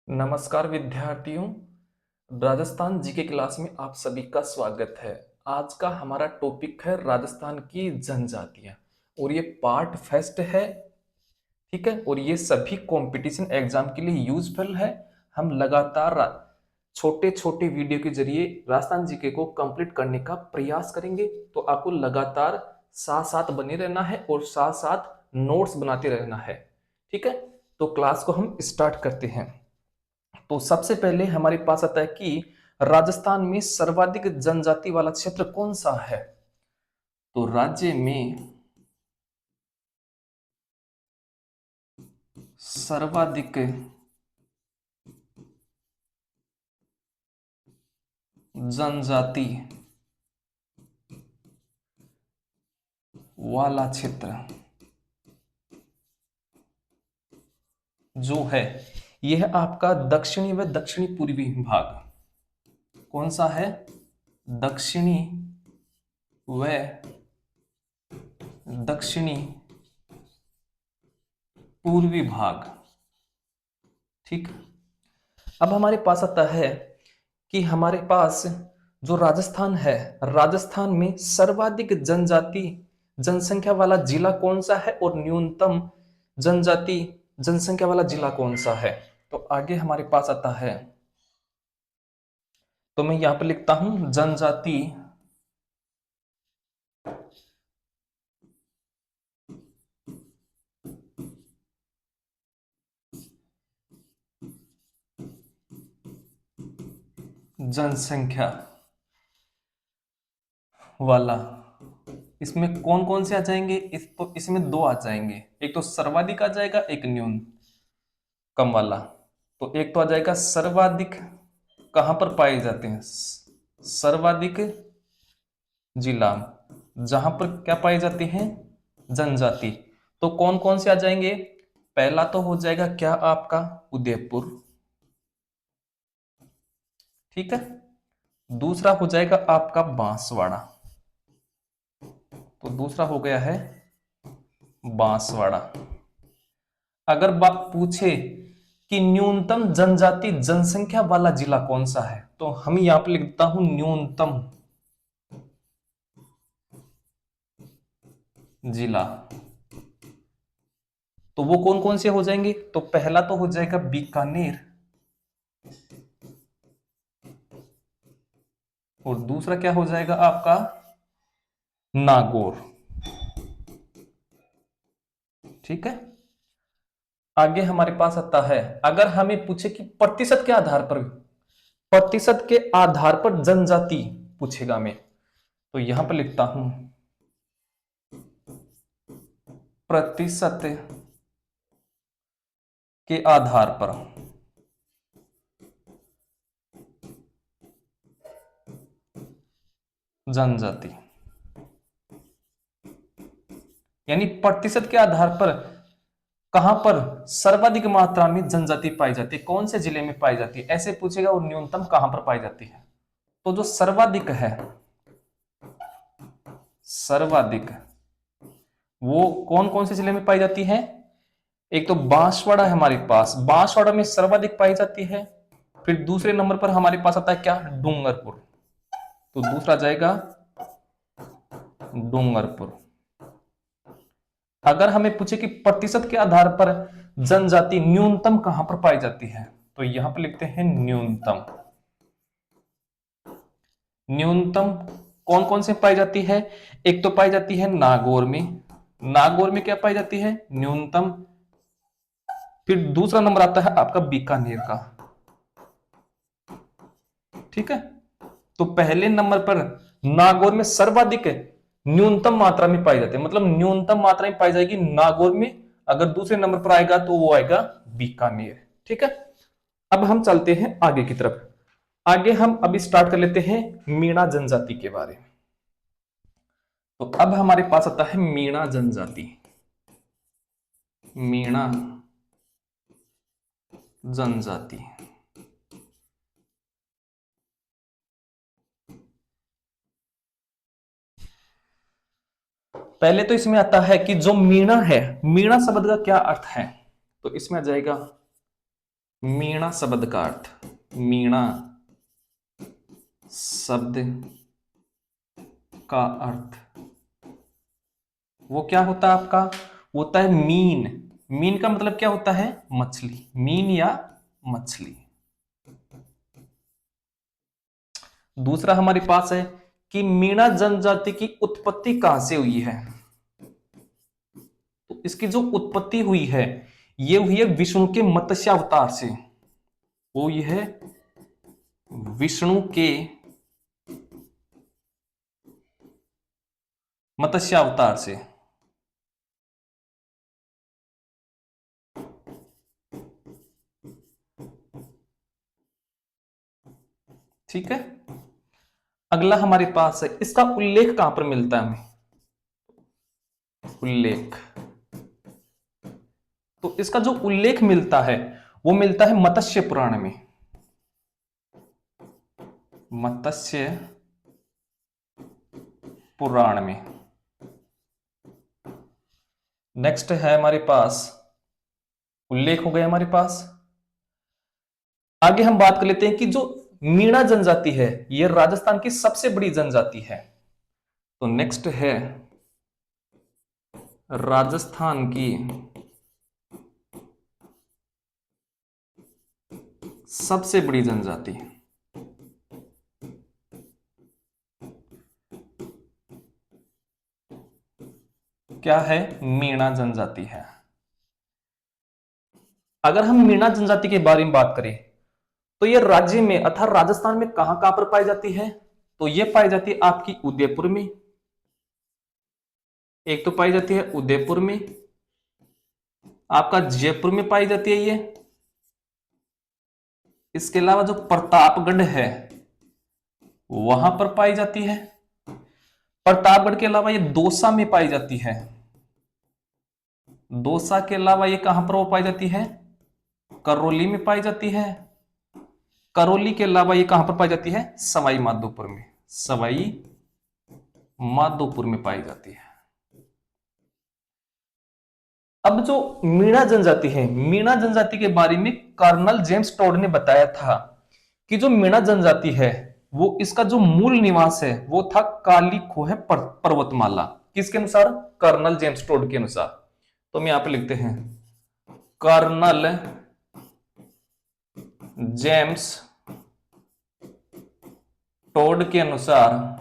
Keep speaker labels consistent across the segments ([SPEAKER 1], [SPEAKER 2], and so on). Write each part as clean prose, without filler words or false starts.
[SPEAKER 1] नमस्कार विद्यार्थियों। Rajasthan GK class में आप सभी का स्वागत है। आज का हमारा टॉपिक है राजस्थान की जनजातियां और ये पार्ट फर्स्ट है। ठीक है, और ये सभी कंपटीशन एग्जाम के लिए यूजफुल है। हम लगातार छोटे छोटे वीडियो के जरिए राजस्थान जीके को कंप्लीट करने का प्रयास करेंगे। तो आपको लगातार साथ साथ बने रहना है और साथ साथ नोट्स बनाते रहना है। ठीक है, तो क्लास को हम स्टार्ट करते हैं। तो सबसे पहले हमारे पास आता है कि राजस्थान में सर्वाधिक जनजाति वाला क्षेत्र कौन सा है। तो राज्य में सर्वाधिक जनजाति वाला क्षेत्र जो है यह आपका दक्षिणी व दक्षिणी पूर्वी भाग कौन सा है। दक्षिणी व दक्षिणी पूर्वी भाग। ठीक, अब हमारे पास आता है कि हमारे पास जो राजस्थान है, राजस्थान में सर्वाधिक जनजाति जनसंख्या वाला जिला कौन सा है और न्यूनतम जनजाति जनसंख्या वाला जिला कौन सा है। तो आगे हमारे पास आता है, तो मैं यहां पर लिखता हूं जनजाति जनसंख्या वाला। इसमें कौन कौन से आ जाएंगे, इसमें दो आ जाएंगे, एक तो सर्वाधिक आ जाएगा, एक न्यूनतम वाला। तो एक तो आ जाएगा सर्वाधिक कहां पर पाए जाते हैं, सर्वाधिक जिला जहां पर क्या पाए जाते हैं, जनजाति। तो कौन कौन से आ जाएंगे, पहला तो हो जाएगा क्या आपका उदयपुर। ठीक है, दूसरा हो जाएगा आपका बांसवाड़ा। तो दूसरा हो गया है बांसवाड़ा। अगर बात पूछे कि न्यूनतम जनजाति जनसंख्या वाला जिला कौन सा है, तो हम यहां पर लिखता हूं न्यूनतम जिला। तो वो कौन कौन से हो जाएंगे, तो पहला तो हो जाएगा बीकानेर और दूसरा क्या हो जाएगा आपका नागौर। ठीक है, आगे हमारे पास आता है, अगर हमें पूछे कि प्रतिशत के आधार पर जनजाति पूछेगा मैं, तो यहां पर लिखता हूं प्रतिशत के आधार पर जनजाति, यानी प्रतिशत के आधार पर कहां पर सर्वाधिक मात्रा में जनजाति पाई जाती है, कौन से जिले में पाई जाती है, ऐसे पूछेगा। और न्यूनतम कहां पर पाई जाती है, तो जो सर्वाधिक है, सर्वाधिक वो कौन कौन से जिले में पाई जाती है, एक तो बांसवाड़ा है हमारे पास, बांसवाड़ा में सर्वाधिक पाई जाती है। फिर दूसरे नंबर पर हमारे पास आता है क्या, डूंगरपुर। तो दूसरा जाएगा डूंगरपुर। अगर हमें पूछे कि प्रतिशत के आधार पर जनजाति न्यूनतम कहां पर पाई जाती है, तो यहां पर लिखते हैं न्यूनतम। न्यूनतम कौन कौन से पाई जाती है, एक तो पाई जाती है नागौर में, नागौर में क्या पाई जाती है, न्यूनतम। फिर दूसरा नंबर आता है आपका बीकानेर का। ठीक है, तो पहले नंबर पर नागौर में सर्वाधिक न्यूनतम मात्रा में पाई जाती है, मतलब न्यूनतम मात्रा में पाई जाएगी नागौर में। अगर दूसरे नंबर पर आएगा तो वो आएगा बीकानेर। ठीक है, अब हम चलते हैं आगे की तरफ। आगे हम अभी स्टार्ट कर लेते हैं मीणा जनजाति के बारे में। तो अब हमारे पास आता है मीणा जनजाति। मीणा जनजाति पहले तो इसमें आता है कि जो मीणा है, मीणा शब्द का क्या अर्थ है, तो इसमें आ जाएगा मीणा शब्द का अर्थ, मीणा शब्द का अर्थ वो क्या होता है आपका, होता है मीन। मीन का मतलब क्या होता है, मछली, मीन या मछली। दूसरा हमारे पास है कि मीणा जनजाति की उत्पत्ति कहां से हुई है। तो इसकी जो उत्पत्ति हुई है ये हुई है विष्णु के मत्स्य अवतार से। वो ये है विष्णु के मत्स्य अवतार से। ठीक है। अगला हमारे पास है, इसका उल्लेख कहां पर मिलता है हमें, उल्लेख। तो इसका जो उल्लेख मिलता है वो मिलता है मत्स्य पुराण में, मत्स्य पुराण में। नेक्स्ट है हमारे पास, उल्लेख हो गया हमारे पास। आगे हम बात कर लेते हैं कि जो मीणा जनजाति है यह राजस्थान की सबसे बड़ी जनजाति है। तो नेक्स्ट है राजस्थान की सबसे बड़ी जनजाति क्या है, मीणा जनजाति है। अगर हम मीणा जनजाति के बारे में बात करें तो यह राज्य में अर्थात राजस्थान में कहां कहां पर पाई जाती है, तो यह पाई जाती है आपकी उदयपुर में, एक तो पाई जाती है उदयपुर में, आपका जयपुर में पाई जाती है ये। इसके अलावा जो प्रतापगढ़ है वहां पर पाई जाती है। प्रतापगढ़ के अलावा ये दौसा में पाई जाती है। दौसा के अलावा ये कहां पर वो पाई जाती है, करौली में पाई जाती है। करौली के अलावा ये कहां पर पाई जाती है, सवाई माधोपुर में, सवाई माधोपुर में पाई जाती है। अब जो मीणा जनजाति है, मीणा जनजाति के बारे में कर्नल जेम्स टोड ने बताया था कि जो मीणा जनजाति है वो इसका जो मूल निवास है वो था काली खोह पर्वतमाला। किसके अनुसार, कर्नल जेम्स टोड के अनुसार। तो हम यहां पे लिखते हैं कर्नल जेम्स टोड के अनुसार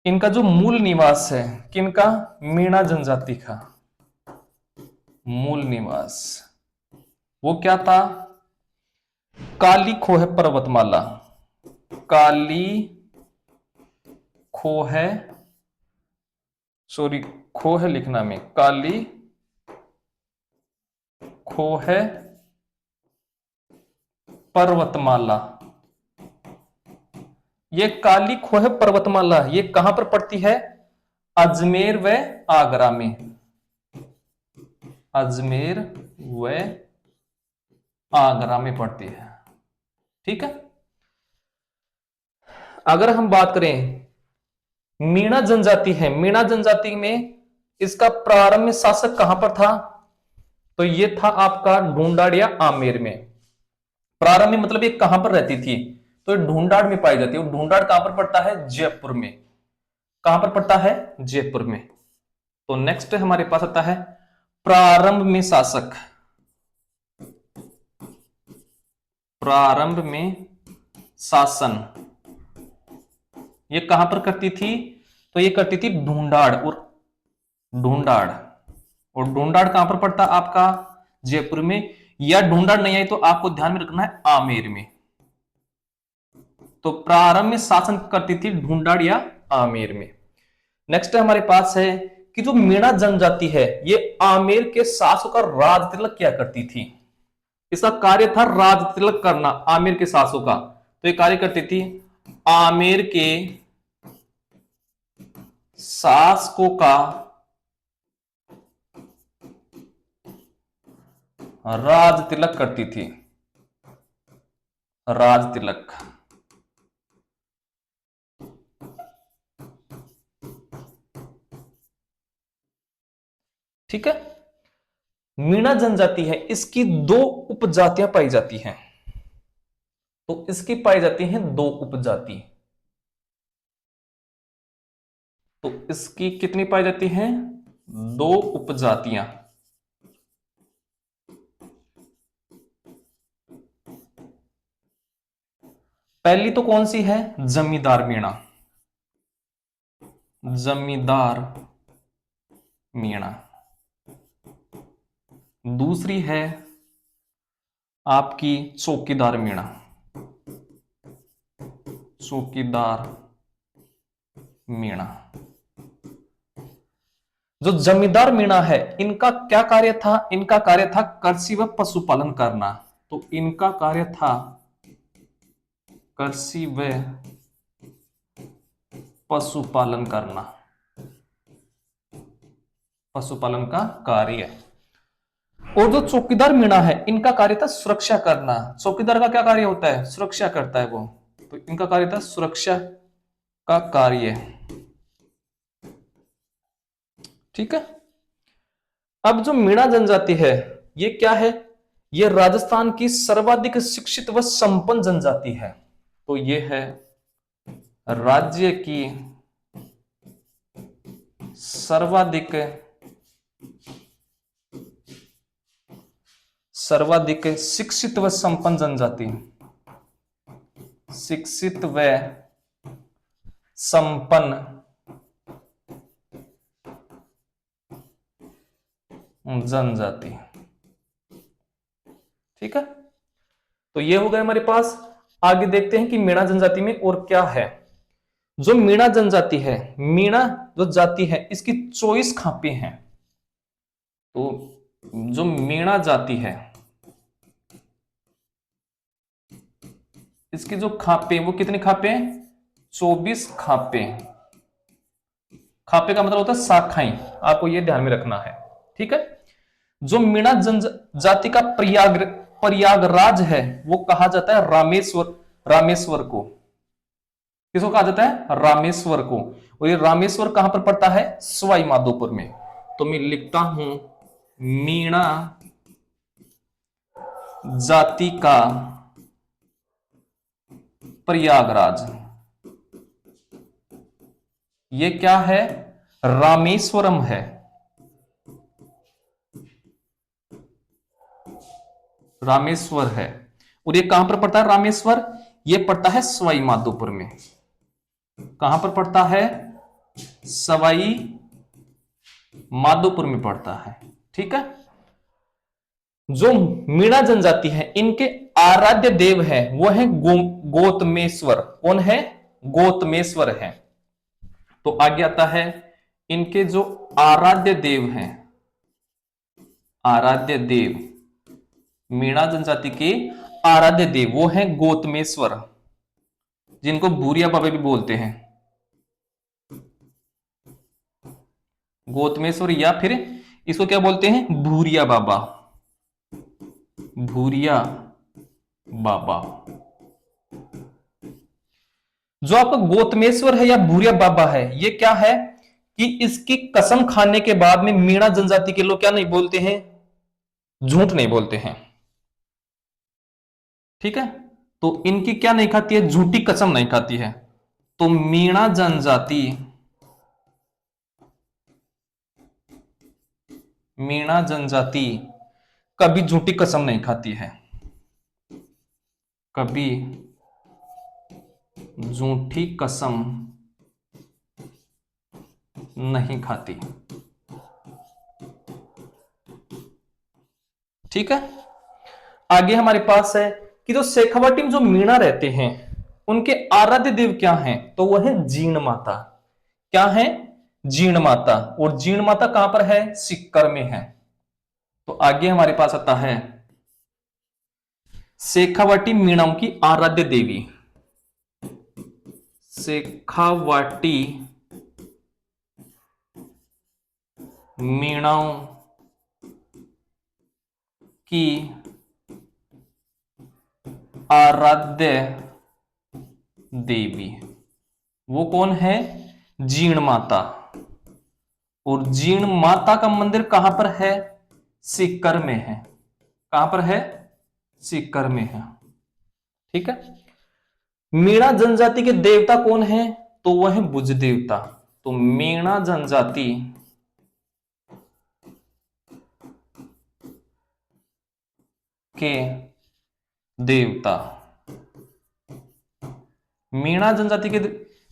[SPEAKER 1] इनका जो मूल निवास है, किनका, मीणा जनजाति का मूल निवास वो क्या था, काली खोह पर्वतमाला, काली खोह, सॉरी खोह लिखना में, काली खोह पर्वतमाला। ये काली खोह पर्वतमाला ये कहां पर पड़ती है, अजमेर व आगरा में, अजमेर व आगरा में पड़ती है। ठीक है। अगर हम बात करें मीणा जनजाति है, मीणा जनजाति में इसका प्रारंभ में शासक कहां पर था, तो ये था आपका ढूंढाड़ या आमेर में। प्रारंभ में मतलब ये कहां पर रहती थी, तो ये ढूंढाड़ में पाई जाती है। ढूंढाड़ कहां पर पड़ता है, जयपुर में। कहां पर पड़ता है, जयपुर में। तो नेक्स्ट हमारे पास आता है प्रारंभ में शासक, प्रारंभ में शासन ये कहां पर करती थी, तो ये करती थी ढूंढाड़, और ढूंढाड़, और ढूंढाड़ कहां पर पड़ता है आपका, जयपुर में। या ढूंढाड़ नहीं आई तो आपको ध्यान में रखना है आमेर में। तो प्रारंभ में शासन करती थी ढूंढाड़ या आमेर में। नेक्स्ट हमारे पास है कि जो मीणा जनजाति है ये आमेर के शासक का राज तिलक क्या करती थी। इसका कार्य था राज तिलक करना आमेर के शासकों का। तो ये कार्य करती थी आमेर के शासकों का राज तिलक करती थी, राज तिलक। ठीक है। मीणा जनजाति है, इसकी दो उपजातियां पाई जाती हैं। तो इसकी पाई जाती हैं दो उपजाति। तो इसकी कितनी पाई जाती हैं? दो उपजातियां। पहली तो कौन सी है? जमींदार मीणा। जमींदार मीणा। दूसरी है आपकी चौकीदार मीणा। चौकीदार मीणा। जो जमींदार मीणा है, इनका क्या कार्य था? इनका कार्य था कृषि व पशुपालन करना। तो इनका कार्य था कृषि व पशुपालन करना। पशुपालन का कार्य। और जो चौकीदार मीणा है, इनका कार्य था सुरक्षा करना। चौकीदार का क्या कार्य होता है? सुरक्षा करता है वो। तो इनका कार्य था सुरक्षा का कार्य। ठीक है। अब जो मीणा जनजाति है, ये क्या है? ये राजस्थान की सर्वाधिक शिक्षित व संपन्न जनजाति है। तो ये है राज्य की सर्वाधिक शिक्षित व संपन्न जनजाति। शिक्षित व संपन्न जनजाति। ठीक है। तो ये हो गए हमारे पास। आगे देखते हैं कि मीणा जनजाति में और क्या है। जो मीणा जनजाति है, मीणा जो जाति है, इसकी 24 खापे हैं। तो जो मीणा जाति है, इसकी जो खापे, वो कितने खापे हैं? 24 खापे। खापे का मतलब होता है शाखाएं। आपको ये ध्यान में रखना है। ठीक है। जो मीणा जनजाति का प्रयागराज है, वो कहा जाता है रामेश्वर। रामेश्वर को किसको कहा जाता है? रामेश्वर को। और ये रामेश्वर कहां पर पड़ता है? सवाई माधोपुर में। तो मैं लिखता हूं मीणा जाति का प्रयागराज। ये क्या है? रामेश्वरम है। रामेश्वर है। और ये कहां पर पड़ता है रामेश्वर? ये पड़ता है सवाई माधोपुर में। कहां पर पड़ता है? सवाई माधोपुर में पड़ता है। ठीक है। जो मीणा जनजाति है, इनके आराध्य देव है वो है गौतमेश्वर। कौन है? गौतमेश्वर है। तो आगे आता है इनके जो आराध्य देव हैं, आराध्य देव, मीणा जनजाति के आराध्य देव वो है गौतमेश्वर, जिनको भूरिया बाबा भी बोलते हैं। गौतमेश्वर या फिर इसको क्या बोलते हैं? भूरिया बाबा। भूरिया बाबा। जो आपका गौतमेश्वर है या भूरिया बाबा है, ये क्या है कि इसकी कसम खाने के बाद में मीणा जनजाति के लोग क्या नहीं बोलते हैं? झूठ नहीं बोलते हैं। ठीक है। तो इनकी क्या नहीं खाती है? झूठी कसम नहीं खाती है। तो मीणा जनजाति, मीणा जनजाति कभी झूठी कसम नहीं खाती है। कभी झूठी कसम नहीं खाती। ठीक है। आगे हमारे पास है कि जो शेखावाटी में जो मीणा रहते हैं, उनके आराध्य देव क्या हैं? तो वह है जीण माता। क्या है? जीण माता। और जीण माता कहां पर है? सीकर में है। तो आगे हमारे पास आता है शेखावाटी मीणाओं की आराध्य देवी। शेखावाटी मीणाओं की आराध्य देवी वो कौन है? जीण माता। और जीण माता का मंदिर कहां पर है? सीकर में है। कहां पर है? सीकर में है। ठीक है। मीणा जनजाति के देवता कौन है? तो वह है भुज देवता। तो मीणा जनजाति के देवता, मीणा जनजाति के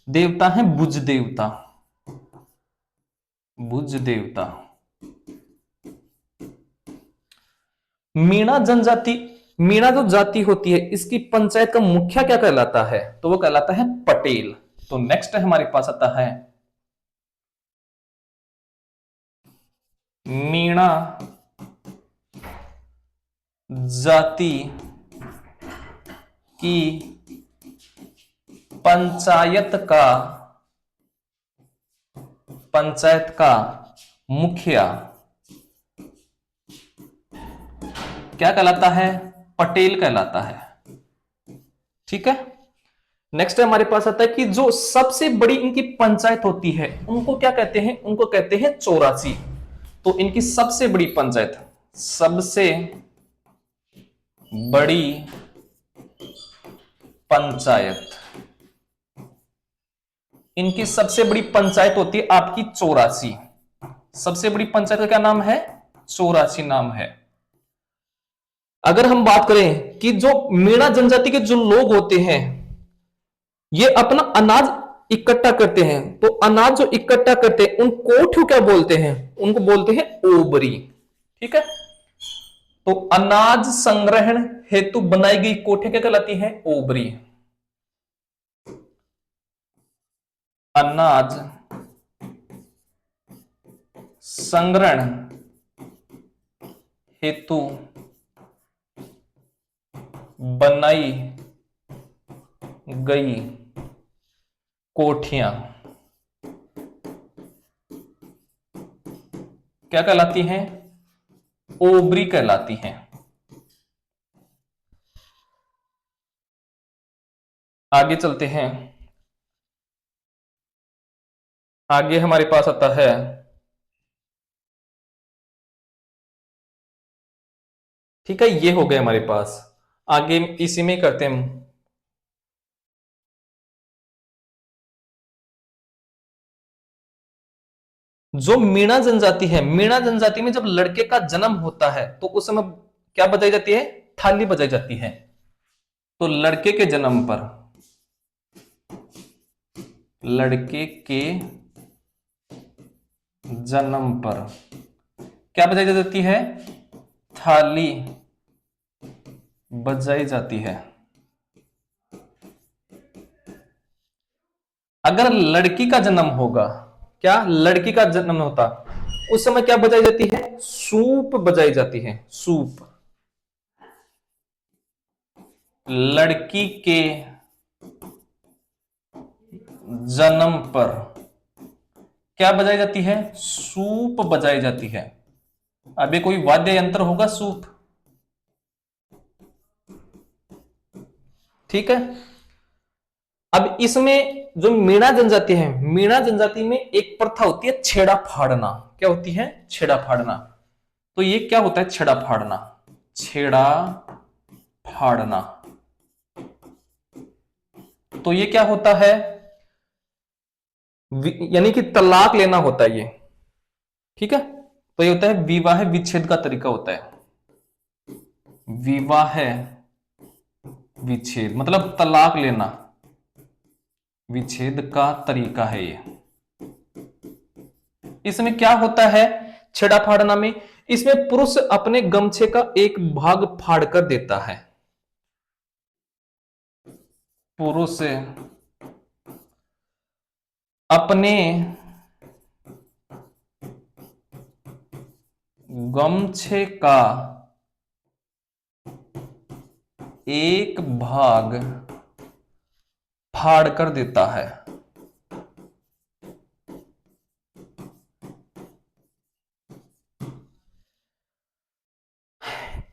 [SPEAKER 1] देवता हैं भुज देवता। भुज देवता। मीणा जनजाति, मीणा जो जाति होती है इसकी पंचायत का मुखिया क्या कहलाता है? तो वो कहलाता है पटेल। तो नेक्स्ट हमारे पास आता है मीणा जाति की पंचायत का मुखिया क्या कहलाता है? पटेल कहलाता है। ठीक है। नेक्स्ट हमारे पास आता है कि जो सबसे बड़ी इनकी पंचायत होती है उनको क्या कहते हैं? उनको कहते हैं चौरासी। तो इनकी सबसे बड़ी पंचायत, सबसे बड़ी पंचायत, इनकी सबसे बड़ी पंचायत होती है आपकी चौरासी। सबसे बड़ी पंचायत का क्या नाम है? चौरासी नाम है। अगर हम बात करें कि जो मीणा जनजाति के जो लोग होते हैं ये अपना अनाज इकट्ठा करते हैं, तो अनाज जो इकट्ठा करते हैं उन कोठियों क्या बोलते हैं? उनको बोलते हैं ओबरी। ठीक है। तो अनाज संग्रहण हेतु बनाई गई कोठियां क्या कहलाती हैं? ओबरी। अनाज संग्रहण हेतु बनाई गई कोठियां क्या कहलाती हैं? ओबरी कहलाती हैं। आगे चलते हैं। आगे हमारे पास आता है ठीक है, ये हो गए हमारे पास। आगे इसी में करते हैं। जो मीणा जनजाति है, मीणा जनजाति में जब लड़के का जन्म होता है तो उस समय क्या बजाई जाती है? थाली बजाई जाती है। तो लड़के के जन्म पर, लड़के के जन्म पर क्या बजाई जाती है? थाली बजाई जाती है। अगर लड़की का जन्म होगा, क्या लड़की का जन्म होता, उस समय क्या बजाई जाती है? सूप बजाई जाती है। सूप। लड़की के जन्म पर क्या बजाई जाती है? सूप बजाई जाती है। अभी कोई वाद्य यंत्र होगा सूप। ठीक है। अब इसमें जो मीणा जनजाति है, मीणा जनजाति में एक प्रथा होती है छेड़ा फाड़ना। क्या होती है? छेड़ा फाड़ना। तो ये क्या होता है छेड़ा फाड़ना? छेड़ा फाड़ना तो ये क्या होता है? यानी कि तलाक लेना होता है ये। ठीक है। तो ये होता है विवाह विच्छेद का तरीका होता है। विवाह विच्छेद मतलब तलाक लेना, विच्छेद का तरीका है ये। इसमें क्या होता है छेड़ा फाड़ना में? इसमें पुरुष अपने गमछे का एक भाग फाड़कर देता है। पुरुष अपने गमछे का एक भाग फाड़ कर देता है।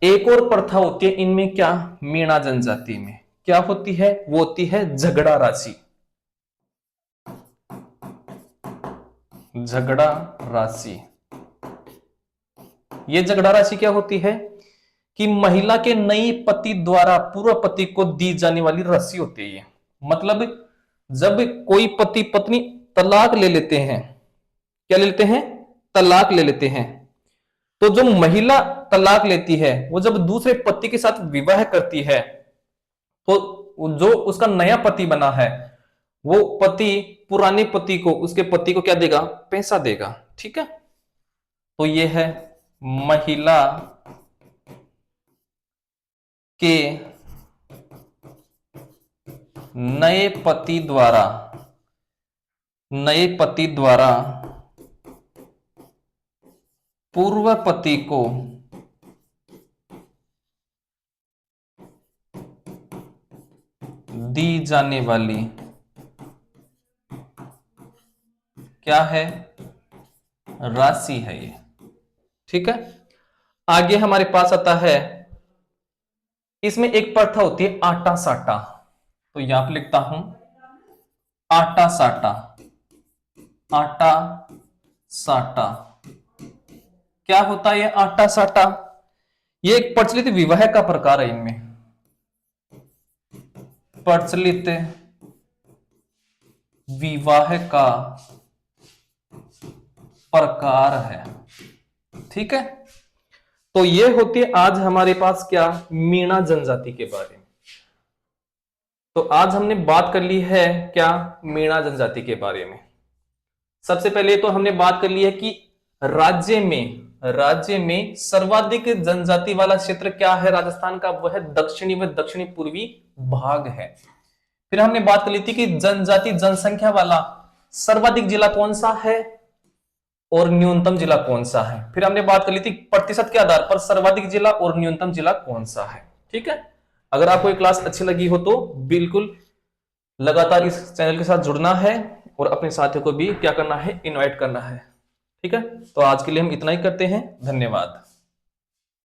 [SPEAKER 1] एक और प्रथा होती है इनमें, क्या? मीणा जनजाति में क्या होती है? वो होती है झगड़ा राशि। झगड़ा राशि। ये झगड़ा राशि क्या होती है कि महिला के नई पति द्वारा पूर्व पति को दी जाने वाली राशि होती है। मतलब जब कोई पति पत्नी तलाक ले लेते हैं, क्या ले लेते हैं, तलाक ले लेते हैं, तो जो महिला तलाक लेती है वो जब दूसरे पति के साथ विवाह करती है तो जो उसका नया पति बना है वो पति पुराने पति को, उसके पति को क्या देगा, पैसा देगा। ठीक है, तो ये है महिला के नए पति द्वारा पूर्व पति को दी जाने वाली क्या है, राशि है ये। ठीक है, आगे हमारे पास आता है, इसमें एक प्रथा होती है आटा साटा। तो यहां पर लिखता हूं आटा साटा। आटा साटा क्या होता है? ये आटा साटा ये एक प्रचलित विवाह का प्रकार है। इनमें प्रचलित विवाह का प्रकार है। ठीक है, तो ये होती है आज हमारे पास क्या, मीणा जनजाति के बारे में। तो आज हमने बात कर ली है क्या, मीणा जनजाति के बारे में। सबसे पहले तो हमने बात कर ली है कि राज्य में सर्वाधिक जनजाति वाला क्षेत्र क्या है राजस्थान का, वह दक्षिणी व दक्षिणी पूर्वी भाग है। फिर हमने बात कर ली थी कि जनजाति जनसंख्या वाला सर्वाधिक जिला कौन सा है और न्यूनतम जिला कौन सा है। फिर हमने बात कर ली थी प्रतिशत के आधार पर सर्वाधिक जिला और न्यूनतम जिला कौन सा है। ठीक है, अगर आपको ये क्लास अच्छी लगी हो तो बिल्कुल लगातार इस चैनल के साथ जुड़ना है और अपने साथियों को भी क्या करना है, इनवाइट करना है। ठीक है, तो आज के लिए हम इतना ही करते हैं। धन्यवाद।